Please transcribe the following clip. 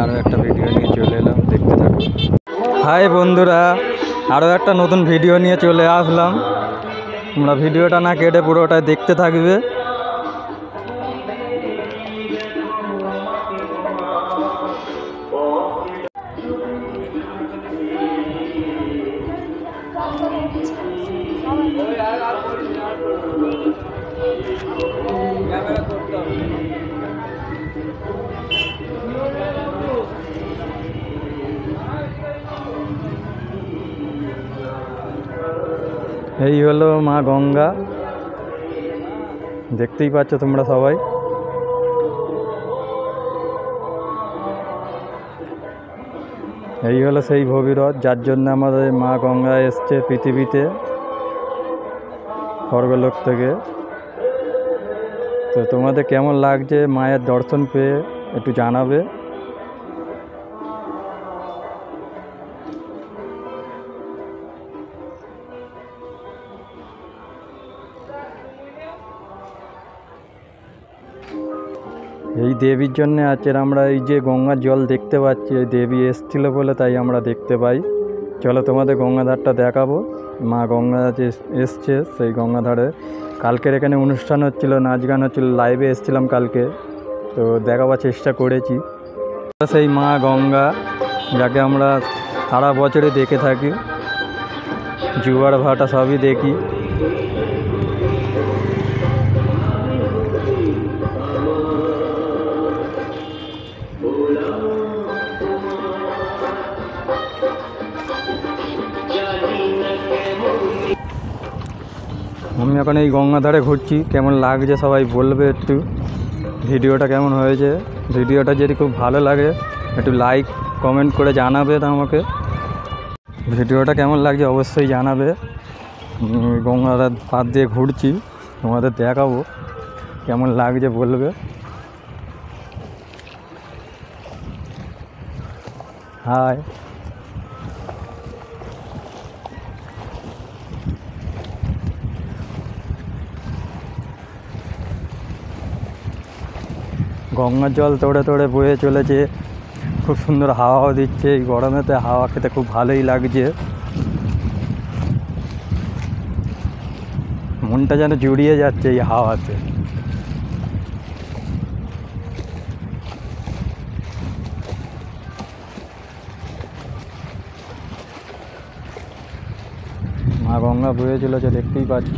আরও একটা ভিডিও নিয়ে চলে এলাম, দেখতে থাকো। হাই বন্ধুরা, আরও একটা নতুন ভিডিও নিয়ে চলে আসলাম। তোমরা ভিডিওটা না কেটে পুরোটাই দেখতে থাকবে। এই হলো মা গঙ্গা, দেখতেই পাচ্ছ তোমরা সবাই। এই হলো সেই ভগীরথ, যার জন্য আমাদের মা গঙ্গা এসছে পৃথিবীতে স্বর্গলোক থেকে। তো তোমাদের কেমন লাগছে মায়ের দর্শন পেয়ে একটু জানাবে। এই দেবীর জন্য আজকের আমরা এই যে গঙ্গার জল দেখতে পাচ্ছি, এই দেবী এসেছিল বলে তাই আমরা দেখতে পাই। চলো তোমাদের গঙ্গাধারটা দেখাবো। মা গঙ্গা যে এসছে সেই গঙ্গাধারে কালকের এখানে অনুষ্ঠান হচ্ছিল, নাচ গান হচ্ছিল, লাইভে এসেছিলাম কালকে, তো দেখাবার চেষ্টা করেছি। সেই মা গঙ্গা যাকে আমরা সারা বছরে দেখে থাকি, জোয়ার ভাটা সবই দেখি। আমি এখন এই গঙ্গাধারে ঘুরছি, কেমন লাগছে সবাই বলবে একটু। ভিডিওটা কেমন হয়েছে, ভিডিওটা যদি খুব ভালো লাগে একটু লাইক কমেন্ট করে জানাবে আমাকে। ভিডিওটা কেমন লাগছে অবশ্যই জানাবে। গঙ্গাধার পাড় দিয়ে ঘুরছি, তোমাদের দেখাবো কেমন লাগছে বলবে। হাই, গঙ্গার জল তোড়ে তোড়ে বয়ে চলেছে, খুব সুন্দর হাওয়াও দিচ্ছে। এই গরমেতে হাওয়া খেতে খুব ভালোই লাগছে, মনটা যেন জুড়িয়ে যাচ্ছে এই হাওয়াতে। মা গঙ্গা বয়ে চলেছে, দেখতেই পাচ্ছ।